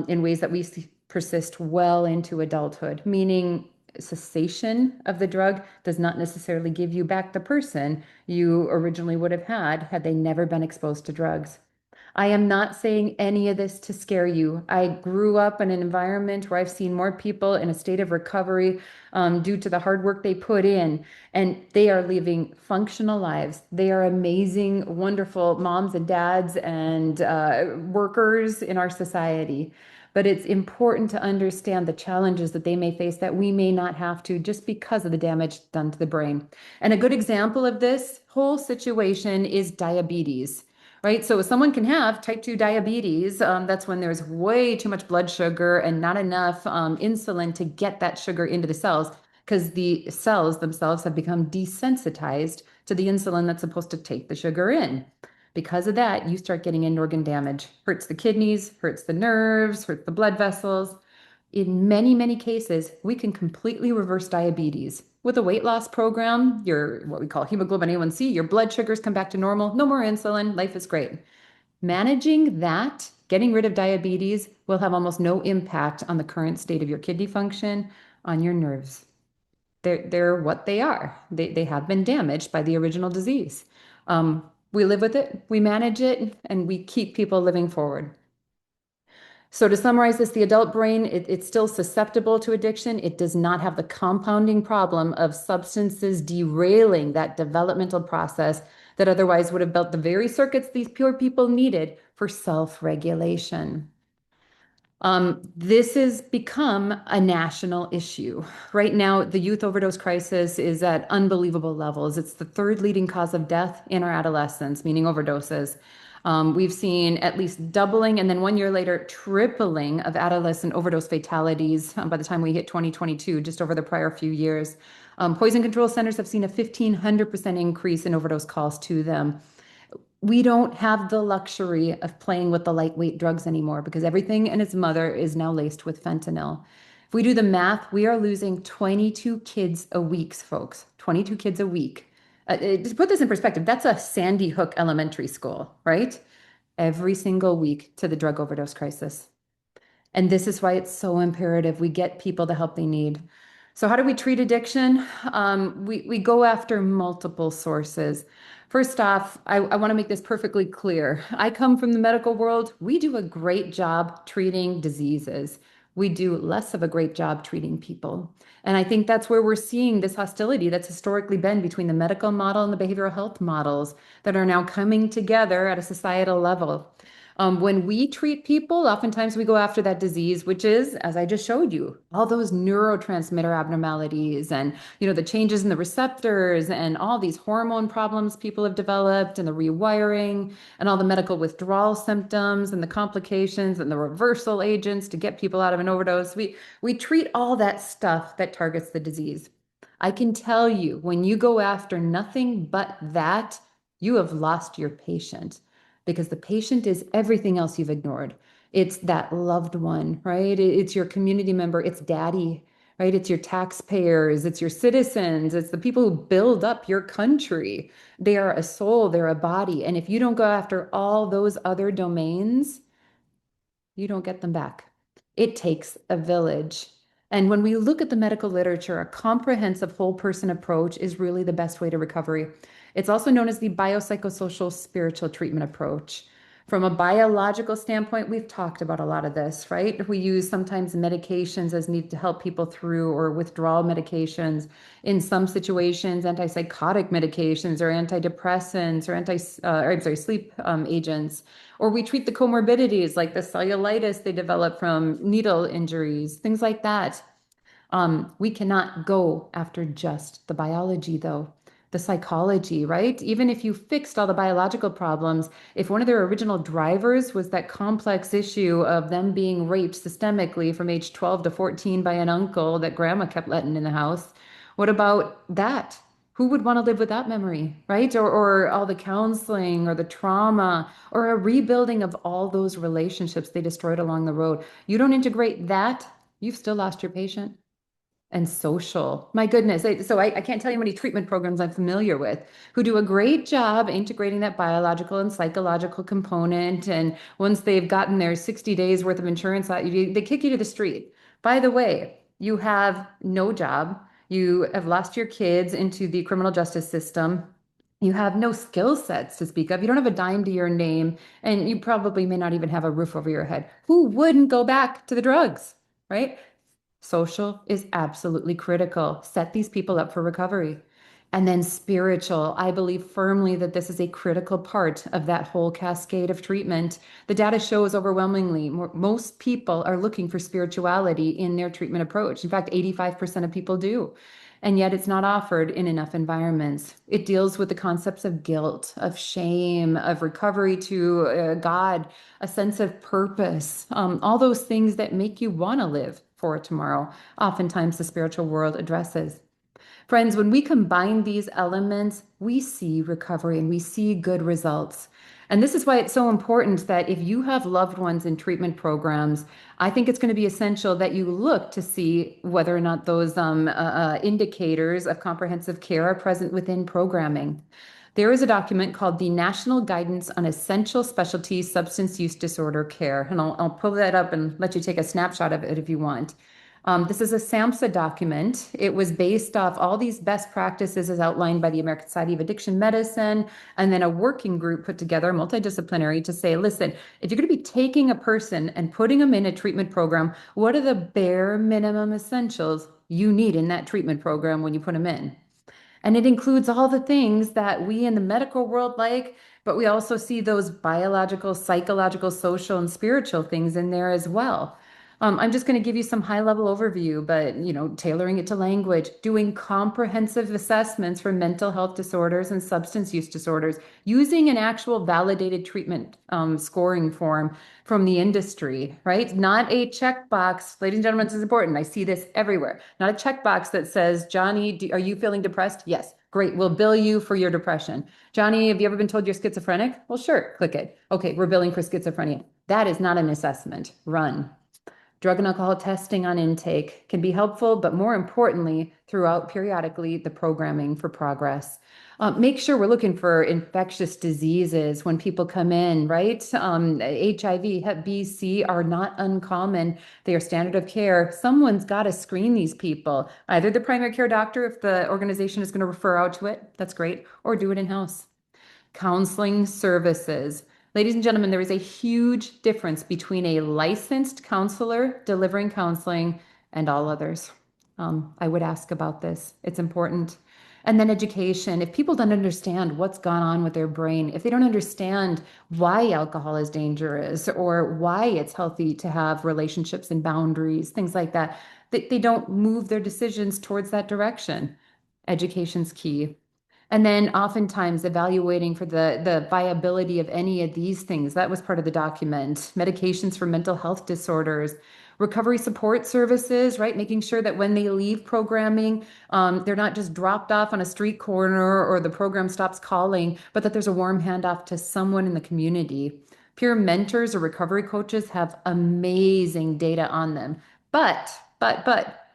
in ways that we see persist well into adulthood, meaning cessation of the drug does not necessarily give you back the person you originally would have had they never been exposed to drugs. I am not saying any of this to scare you. I grew up in an environment where I've seen more people in a state of recovery due to the hard work they put in, and they are living functional lives. They are amazing, wonderful moms and dads and workers in our society. But it's important to understand the challenges that they may face that we may not have to just because of the damage done to the brain. And a good example of this whole situation is diabetes. Right. So someone can have type 2 diabetes. That's when there's way too much blood sugar and not enough insulin to get that sugar into the cells because the cells themselves have become desensitized to the insulin that's supposed to take the sugar in. Because of that, you start getting end organ damage. Hurts the kidneys, hurts the nerves, hurts the blood vessels. In many, many cases, we can completely reverse diabetes. With a weight loss program, your what we call hemoglobin A1C, your blood sugars come back to normal, no more insulin, life is great. Managing that, getting rid of diabetes, will have almost no impact on the current state of your kidney function, on your nerves. They're what they are. They have been damaged by the original disease. We live with it, we manage it, and we keep people living forward. So to summarize this, the adult brain, it's still susceptible to addiction. It does not have the compounding problem of substances derailing that developmental process that otherwise would have built the very circuits these pure people needed for self-regulation. This has become a national issue. Right now, the youth overdose crisis is at unbelievable levels. It's the third leading cause of death in our adolescents, meaning overdoses. We've seen at least doubling and then 1 year later, tripling of adolescent overdose fatalities by the time we hit 2022, just over the prior few years. Poison control centers have seen a 1,500% increase in overdose calls to them. We don't have the luxury of playing with the lightweight drugs anymore because everything and its mother is now laced with fentanyl. If we do the math, we are losing 22 kids a week, folks. 22 kids a week. To put this in perspective, that's a Sandy Hook elementary school, right? Every single week to the drug overdose crisis. And this is why it's so imperative we get people the help they need. So how do we treat addiction? We go after multiple sources. First off, I want to make this perfectly clear. I come from the medical world. We do a great job treating diseases. We do less of a great job treating people. And I think that's where we're seeing this hostility that's historically been between the medical model and the behavioral health models that are now coming together at a societal level. When we treat people, oftentimes we go after that disease, which is, as I just showed you, all those neurotransmitter abnormalities and, the changes in the receptors and all these hormone problems people have developed and the rewiring and all the medical withdrawal symptoms and the complications and the reversal agents to get people out of an overdose. We treat all that stuff that targets the disease. I can tell you, when you go after nothing but that, you have lost your patient because the patient is everything else you've ignored. It's that loved one, right? It's your community member, it's daddy, right? It's your taxpayers, it's your citizens, it's the people who build up your country. They are a soul, they're a body. And if you don't go after all those other domains, you don't get them back. It takes a village. And when we look at the medical literature, a comprehensive whole person approach is really the best way to recovery. It's also known as the biopsychosocial spiritual treatment approach. From a biological standpoint, we've talked about a lot of this, right? We use sometimes medications as need to help people through or withdrawal medications. In some situations, antipsychotic medications or antidepressants or sleep agents. Or we treat the comorbidities like the cellulitis they develop from needle injuries, things like that. We cannot go after just the biology, though. The psychology, right? Even if you fixed all the biological problems, if one of their original drivers was that complex issue of them being raped systemically from age 12 to 14 by an uncle that grandma kept letting in the house, what about that? Who would want to live with that memory, right? Or all the counseling or the trauma or a rebuilding of all those relationships they destroyed along the road. You don't integrate that, you've still lost your patient. And social. My goodness. I can't tell you how many treatment programs I'm familiar with who do a great job integrating that biological and psychological component. And once they've gotten their 60 days worth of insurance, they kick you to the street. By the way, you have no job. You have lost your kids into the criminal justice system. You have no skill sets to speak of. You don't have a dime to your name, and you probably may not even have a roof over your head. Who wouldn't go back to the drugs, right? Social is absolutely critical. Set these people up for recovery. And then spiritual. I believe firmly that this is a critical part of that whole cascade of treatment. The data shows overwhelmingly most people are looking for spirituality in their treatment approach. In fact, 85% of people do. And yet it's not offered in enough environments. It deals with the concepts of guilt, of shame, of recovery to God, a sense of purpose, all those things that make you want to live for tomorrow. Oftentimes, the spiritual world addresses. Friends, when we combine these elements, we see recovery and we see good results. And this is why it's so important that if you have loved ones in treatment programs, I think it's going to be essential that you look to see whether or not those indicators of comprehensive care are present within programming. There is a document called the National Guidance on Essential Specialty Substance Use Disorder Care. And I'll pull that up and let you take a snapshot of it if you want. This is a SAMHSA document. It was based off all these best practices as outlined by the American Society of Addiction Medicine, and then a working group put together, multidisciplinary, to say, listen, if you're going to be taking a person and putting them in a treatment program, what are the bare minimum essentials you need in that treatment program when you put them in? And it includes all the things that we in the medical world like, but we also see those biological, psychological, social, and spiritual things in there as well. I'm just going to give you some high level overview, but tailoring it to language, doing comprehensive assessments for mental health disorders and substance use disorders, using an actual validated treatment scoring form from the industry, right? Not a checkbox. Ladies and gentlemen, this is important. I see this everywhere. Not a checkbox that says, Johnny, are you feeling depressed? Yes. Great. We'll bill you for your depression. Johnny, have you ever been told you're schizophrenic? Well, sure. Click it. Okay, we're billing for schizophrenia. That is not an assessment. Run. Drug and alcohol testing on intake can be helpful, but more importantly, throughout periodically the programming for progress. Make sure we're looking for infectious diseases when people come in, right? HIV, Hep B, C are not uncommon. They are standard of care. Someone's got to screen these people, either the primary care doctor, if the organization is going to refer out to it, that's great, or do it in-house. Counseling services. Ladies and gentlemen, there is a huge difference between a licensed counselor delivering counseling and all others. I would ask about this. It's important. And then education. If people don't understand what's gone on with their brain, if they don't understand why alcohol is dangerous or why it's healthy to have relationships and boundaries, things like that, they don't move their decisions towards that direction. Education's key. And then oftentimes evaluating for the viability of any of these things. That was part of the document. Medications for mental health disorders, recovery support services, right? Making sure that when they leave programming, they're not just dropped off on a street corner or the program stops calling, but that there's a warm handoff to someone in the community. Peer mentors or recovery coaches have amazing data on them, but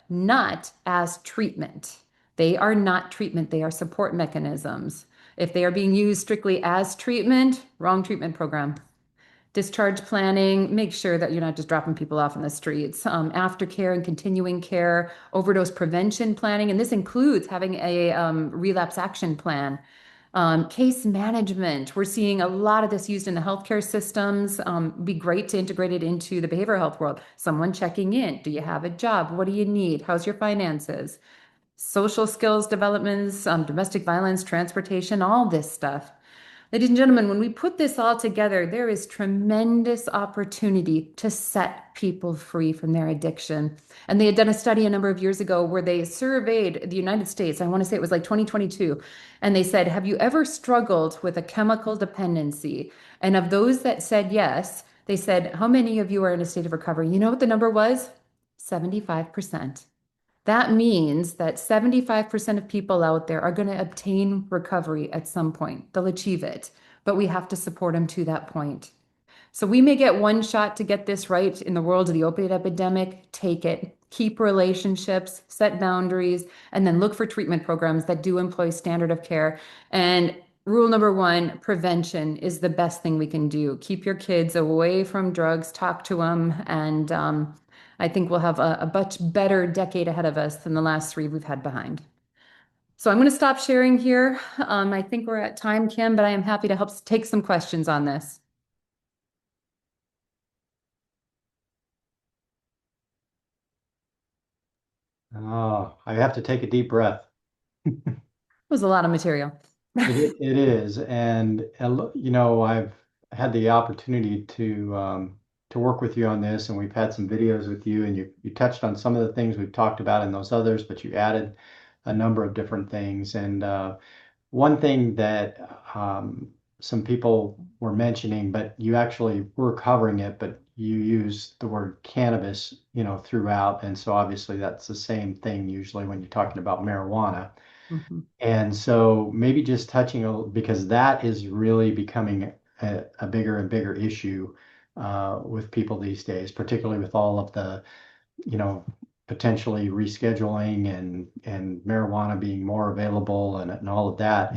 not as treatment. They are not treatment, they are support mechanisms. If they are being used strictly as treatment, wrong treatment program. Discharge planning, make sure that you're not just dropping people off in the streets. Aftercare and continuing care, overdose prevention planning, and this includes having a relapse action plan. Case management. We're seeing a lot of this used in the healthcare systems. Be great to integrate it into the behavioral health world. Someone checking in. Do you have a job? What do you need? How's your finances? Social skills developments, domestic violence, transportation, all this stuff. Ladies and gentlemen, when we put this all together, there is tremendous opportunity to set people free from their addiction. And they had done a study a number of years ago where they surveyed the United States. I want to say it was like 2022. And they said, have you ever struggled with a chemical dependency? And of those that said yes, they said, how many of you are in a state of recovery? You know what the number was? 75%. That means that 75% of people out there are going to obtain recovery at some point. They'll achieve it, but we have to support them to that point. So we may get one shot to get this right in the world of the opiate epidemic. Take it, keep relationships, set boundaries, and then look for treatment programs that do employ standard of care. And rule number one, prevention is the best thing we can do. Keep your kids away from drugs, talk to them, and I think we'll have a much better decade ahead of us than the last three we've had behind. So I'm going to stop sharing here. I think we're at time, Kim, but I am happy to help take some questions on this. Oh, I have to take a deep breath. It was a lot of material. It is, and I've had the opportunity to work with you on this, and we've had some videos with you, and you touched on some of the things we've talked about in those others, but you added a number of different things. And one thing that some people were mentioning, but you actually were covering it, but you use the word cannabis, throughout, and so obviously that's the same thing usually when you're talking about marijuana. Mhm. And so maybe just touching because that is really becoming a bigger and bigger issue with people these days, particularly with all of the, you know, potentially rescheduling and marijuana being more available and all of that.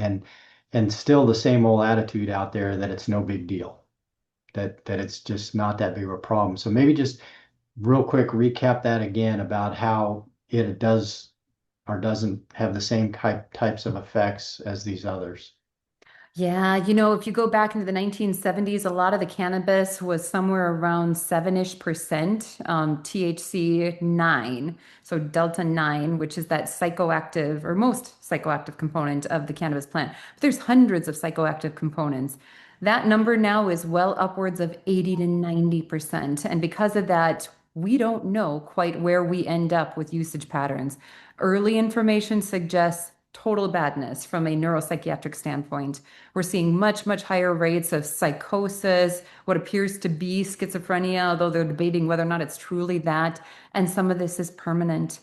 And still the same old attitude out there that it's no big deal, that it's just not that big of a problem. So maybe just real quick recap that again about how it does or doesn't have the same types of effects as these others. Yeah, if you go back into the 1970s, a lot of the cannabis was somewhere around 7-ish%, THC 9, so Delta 9, which is that psychoactive or most psychoactive component of the cannabis plant. But there's hundreds of psychoactive components. That number now is well upwards of 80 to 90%. And because of that, we don't know quite where we end up with usage patterns. Early information suggests total badness from a neuropsychiatric standpoint. We're seeing much, much higher rates of psychosis, what appears to be schizophrenia, although they're debating whether or not it's truly that. And some of this is permanent.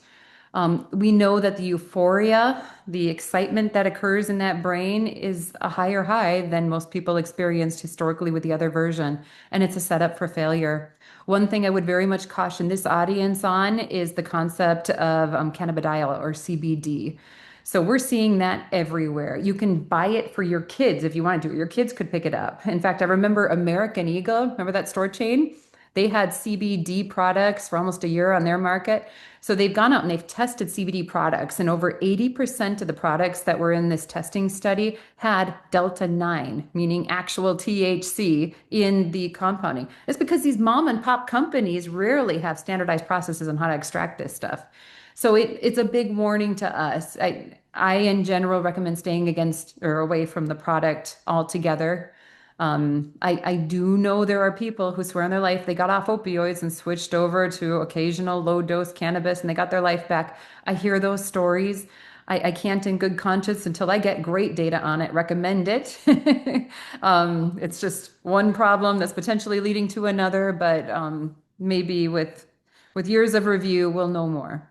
We know that the euphoria, the excitement that occurs in that brain is a higher high than most people experienced historically with the other version, and it's a setup for failure. One thing I would very much caution this audience on is the concept of cannabidiol or CBD. So we're seeing that everywhere. You can buy it for your kids if you want to. Your kids could pick it up. In fact, I remember American Eagle, remember that store chain? They had CBD products for almost a year on their market. So they've gone out and they've tested CBD products, and over 80% of the products that were in this testing study had Delta 9, meaning actual THC in the compounding. It's because these mom and pop companies rarely have standardized processes on how to extract this stuff. So it's a big warning to us. I in general recommend staying against or away from the product altogether. I do know there are people who swear on their life they got off opioids and switched over to occasional low dose cannabis and they got their life back. I hear those stories. I can't, in good conscience, until I get great data on it, recommend it. It's just one problem that's potentially leading to another, but maybe with years of review, we'll know more.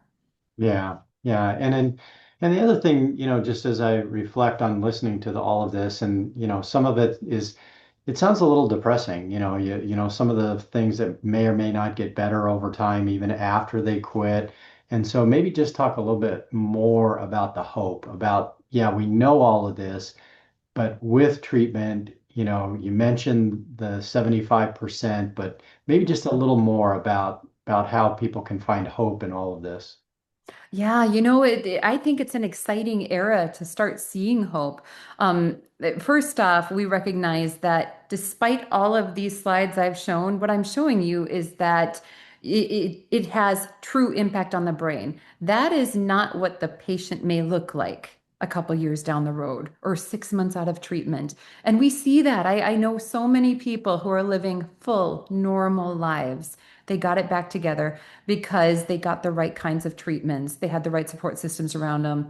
Yeah, yeah. And the other thing, just as I reflect on listening to all of this, and some of it is, it sounds a little depressing. Some of the things that may or may not get better over time, even after they quit. And so maybe just talk a little bit more about the hope, about, yeah, we know all of this, but with treatment, you mentioned the 75%, but maybe just a little more about how people can find hope in all of this. Yeah, I think it's an exciting era to start seeing hope. First off, we recognize that despite all of these slides I've shown, what I'm showing you is that it has true impact on the brain. That is not what the patient may look like a couple years down the road or 6 months out of treatment. And we see that. I know so many people who are living full, normal lives. They got it back together because they got the right kinds of treatments. They had the right support systems around them.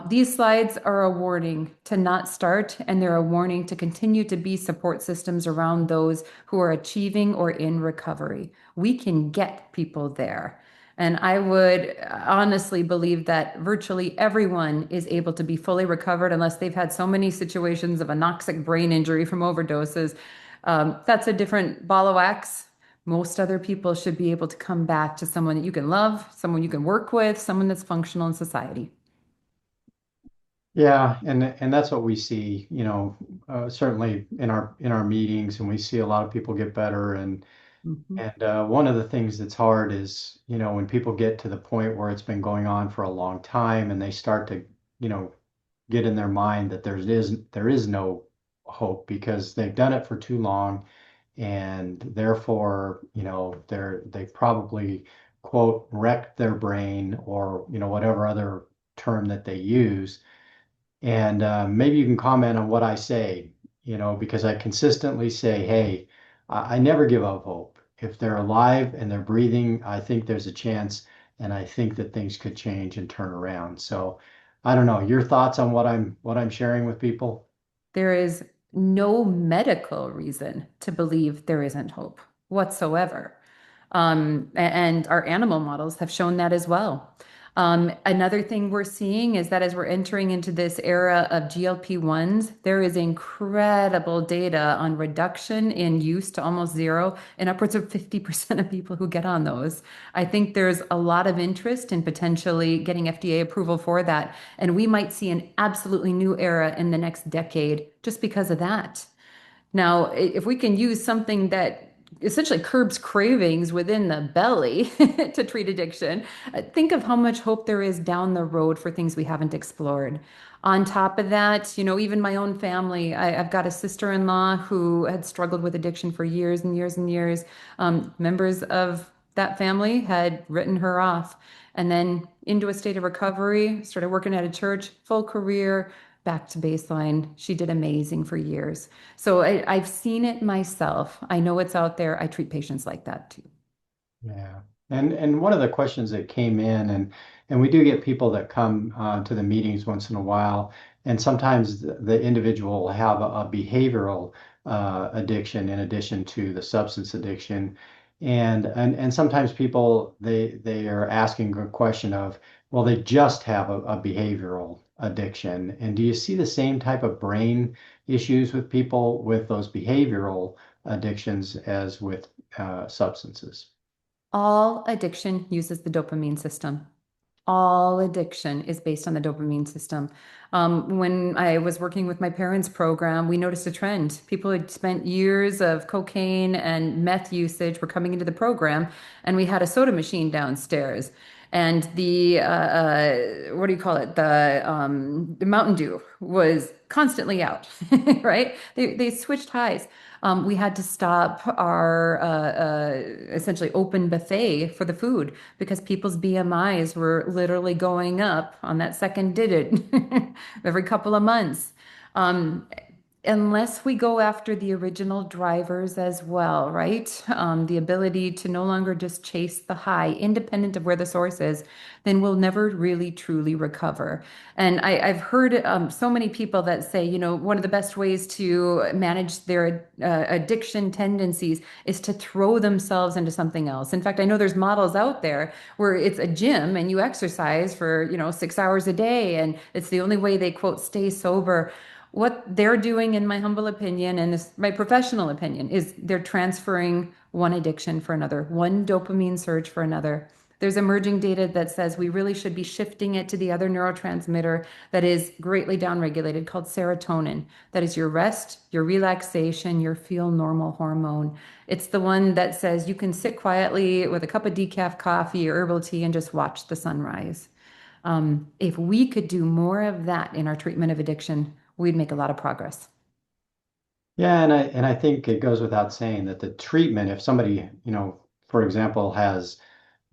These slides are a warning to not start, and they're a warning to continue to be support systems around those who are achieving or in recovery. We can get people there. And I would honestly believe that virtually everyone is able to be fully recovered unless they've had so many situations of anoxic brain injury from overdoses. That's a different ball of wax. Most other people should be able to come back to someone that you can love, someone you can work with, someone that's functional in society. Yeah, and that's what we see, certainly in our meetings, and we see a lot of people get better. Mhm. And one of the things that's hard is, when people get to the point where it's been going on for a long time, and they start to, you know, get in their mind that there is no hope because they've done it for too long, and therefore, they've probably quote wrecked their brain, or whatever other term that they use. And maybe you can comment on what I say, because I consistently say, hey, I never give up hope. If they're alive and they're breathing, I think there's a chance, and I think that things could change and turn around. So I don't know, your thoughts on what I'm sharing with people? There is no medical reason to believe there isn't hope whatsoever. And our animal models have shown that as well. Another thing we're seeing is that as we're entering into this era of GLP-1s, there is incredible data on reduction in use to almost zero in upwards of 50% of people who get on those. I think there's a lot of interest in potentially getting FDA approval for that. And we might see an absolutely new era in the next decade just because of that. Now, if we can use something that essentially curbs cravings within the belly to treat addiction, think of how much hope there is down the road for things we haven't explored. On top of that, even my own family, I've got a sister-in-law who had struggled with addiction for years and years and years. Members of that family had written her off and then into a state of recovery, started working at a church, full career, back to baseline. She did amazing for years. So I've seen it myself. I know it's out there. I treat patients like that too. Yeah. And one of the questions that came in, and we do get people that come to the meetings once in a while, and sometimes the individual will have a behavioral addiction in addition to the substance addiction. And sometimes people they are asking a question of, well, they just have a behavioral addiction. And do you see the same type of brain issues with people with those behavioral addictions as with substances? All addiction uses the dopamine system. All addiction is based on the dopamine system. When I was working with my parents' program, we noticed a trend. People had spent years of cocaine and meth usage were coming into the program, and we had a soda machine downstairs. And what do you call it? The Mountain Dew was constantly out, right? They switched highs. We had to stop our essentially open buffet for the food because people's BMIs were literally going up on that second digit every couple of months. Um, Unless we go after the original drivers as well, right? The ability to no longer just chase the high, independent of where the source is, then we'll never really truly recover. And I've heard so many people that say, one of the best ways to manage their addiction tendencies is to throw themselves into something else. In fact, I know there's models out there where it's a gym and you exercise for, 6 hours a day, and it's the only way they quote stay sober. What they're doing, in my humble opinion, and this my professional opinion, is they're transferring one addiction for another, one dopamine surge for another. There's emerging data that says we really should be shifting it to the other neurotransmitter that is greatly downregulated called serotonin. That is your rest, your relaxation, your feel normal hormone. It's the one that says you can sit quietly with a cup of decaf coffee or herbal tea and just watch the sunrise. If we could do more of that in our treatment of addiction, we'd make a lot of progress. Yeah, and I think it goes without saying that the treatment, if somebody, for example, has,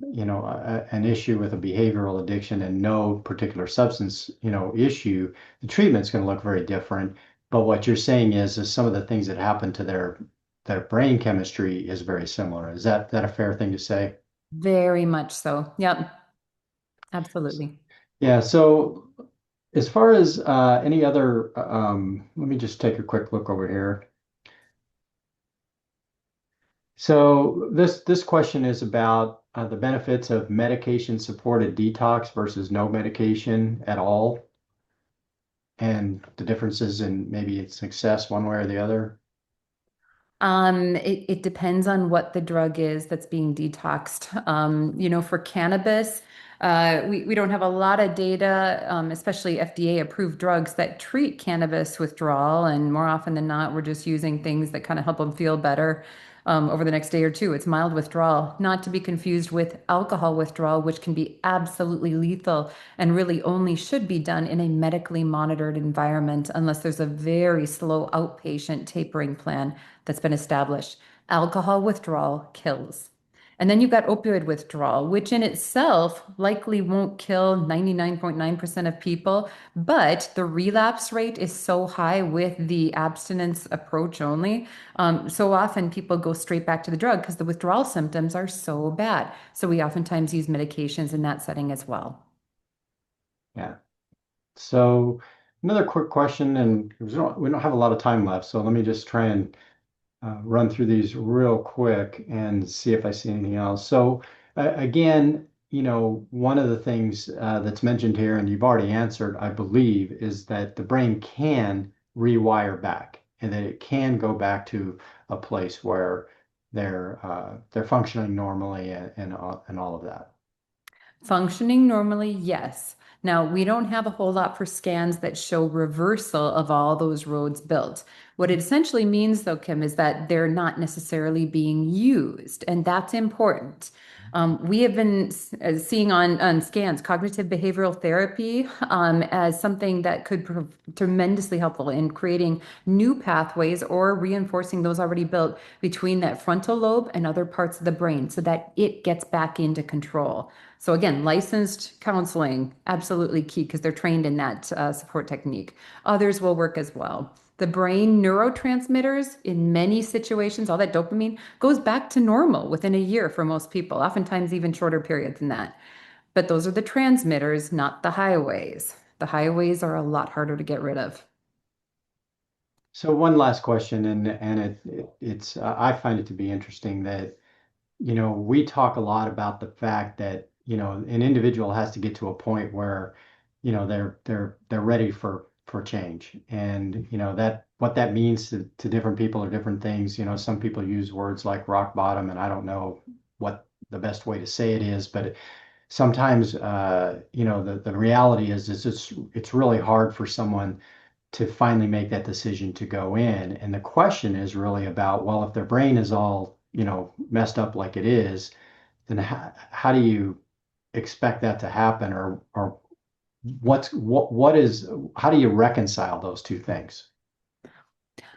an issue with a behavioral addiction and no particular substance, issue, the treatment's going to look very different. But what you're saying is some of the things that happen to their brain chemistry is very similar. Is that a fair thing to say? Very much so. Yep, absolutely. Yeah. So as far as any other, let me just take a quick look over here. So this question is about the benefits of medication-supported detox versus no medication at all, and the differences in maybe its success one way or the other. It depends on what the drug is that's being detoxed. For cannabis, we don't have a lot of data, especially FDA approved drugs that treat cannabis withdrawal. And more often than not, we're just using things that kind of help them feel better over the next day or two. It's mild withdrawal, not to be confused with alcohol withdrawal, which can be absolutely lethal and really only should be done in a medically monitored environment unless there's a very slow outpatient tapering plan that's been established. Alcohol withdrawal kills. And then you've got opioid withdrawal, which in itself likely won't kill 99.9% of people, but the relapse rate is so high with the abstinence approach only. So often people go straight back to the drug because the withdrawal symptoms are so bad. So we oftentimes use medications in that setting as well. Yeah. So another quick question, and we don't have a lot of time left, so let me just try and run through these real quick and see if I see anything else. So again, one of the things that's mentioned here, and you've already answered, I believe, is that the brain can rewire back, and that it can go back to a place where they're functioning normally and all of that. Functioning normally, yes. Now, we don't have a whole lot for scans that show reversal of all those roads built. What it essentially means, though, Kim, is that they're not necessarily being used, and that's important. We have been seeing on scans cognitive behavioral therapy as something that could prove tremendously helpful in creating new pathways or reinforcing those already built between that frontal lobe and other parts of the brain so that it gets back into control. So again, licensed counseling, absolutely key because they're trained in that support technique. Others will work as well. The brain neurotransmitters in many situations, all that dopamine goes back to normal within a year for most people, oftentimes even shorter periods than that. But those are the transmitters, not the highways. The highways are a lot harder to get rid of. So one last question, and it's I find it to be interesting that we talk a lot about the fact that, an individual has to get to a point where, they're ready for change. And, that what that means to different people are different things. Some people use words like rock bottom, and I don't know what the best way to say it is, but sometimes, the reality is it's really hard for someone to finally make that decision to go in. And the question is really about, well, if their brain is all, messed up like it is, then how do you expect that to happen? Or what is, how do you reconcile those two things?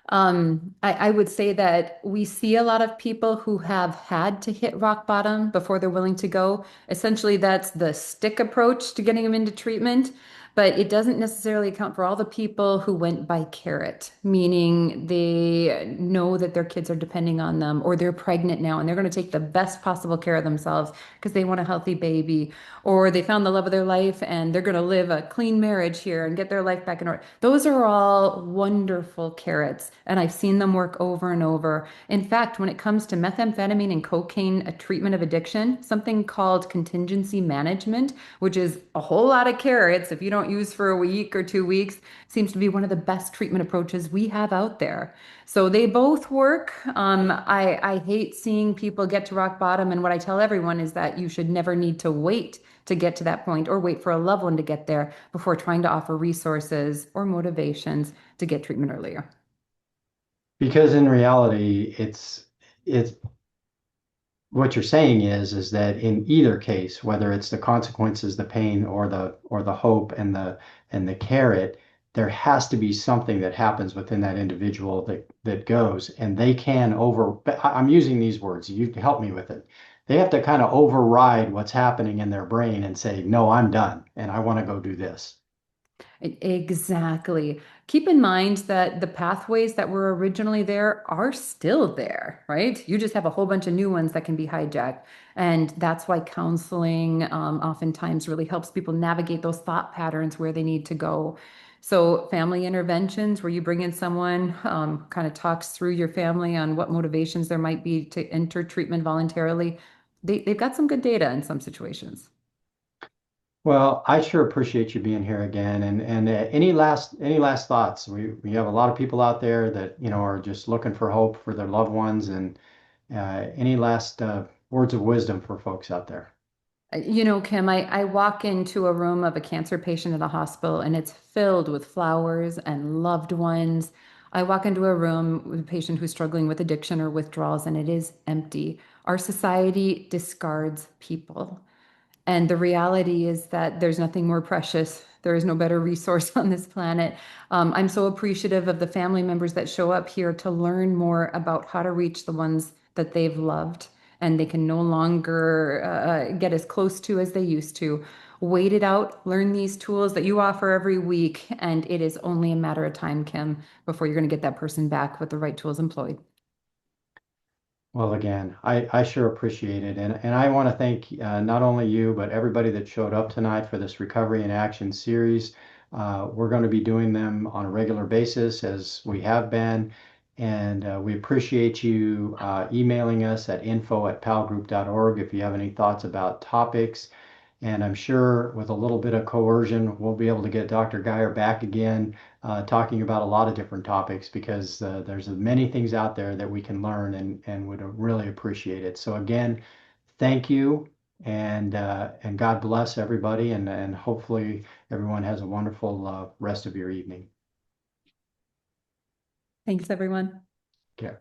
I would say that we see a lot of people who have had to hit rock bottom before they're willing to go. Essentially, that's the stick approach to getting them into treatment, but it doesn't necessarily account for all the people who went by carrot, meaning they know that their kids are depending on them or they're pregnant now and they're going to take the best possible care of themselves because they want a healthy baby, or they found the love of their life and they're going to live a clean marriage here and get their life back in order. Those are all wonderful carrots, and I've seen them work over and over. In fact, when it comes to methamphetamine and cocaine, a treatment of addiction, something called contingency management, which is a whole lot of carrots. don't use for a week or 2 weeks seems to be one of the best treatment approaches we have out there. So they both work. I hate seeing people get to rock bottom. And what I tell everyone is that you should never need to wait to get to that point or wait for a loved one to get there before trying to offer resources or motivations to get treatment earlier. Because in reality, it's what you're saying is that in either case, whether it's the consequences, the pain, or the hope and the carrot, there has to be something that happens within that individual that goes, and they can I'm using these words, you help me with it. They have to kind of override what's happening in their brain and say, no, I'm done, and I want to go do this. Exactly. Keep in mind that the pathways that were originally there are still there, right? You just have a whole bunch of new ones that can be hijacked. And that's why counseling oftentimes really helps people navigate those thought patterns where they need to go. So, family interventions, where you bring in someone, kind of talks through your family on what motivations there might be to enter treatment voluntarily. They've got some good data in some situations. Well, I sure appreciate you being here again. And any last thoughts? We have a lot of people out there that are just looking for hope for their loved ones. And any last words of wisdom for folks out there? Kim, I walk into a room of a cancer patient at a hospital and it's filled with flowers and loved ones. I walk into a room with a patient who's struggling with addiction or withdrawals and it is empty. Our society discards people. And the reality is that there's nothing more precious. There is no better resource on this planet. I'm so appreciative of the family members that show up here to learn more about how to reach the ones that they've loved and they can no longer get as close to as they used to. Wait it out, learn these tools that you offer every week, and it is only a matter of time, Kim, before you're going to get that person back with the right tools employed. Well, again, I sure appreciate it. And I want to thank not only you, but everybody that showed up tonight for this Recovery in Action series. We're going to be doing them on a regular basis as we have been. And we appreciate you emailing us at info@palgroup.org if you have any thoughts about topics. And I'm sure with a little bit of coercion, we'll be able to get Dr. Geyer back again, talking about a lot of different topics because there's many things out there that we can learn and would really appreciate it. So again, thank you and God bless everybody and hopefully everyone has a wonderful rest of your evening. Thanks, everyone. Okay.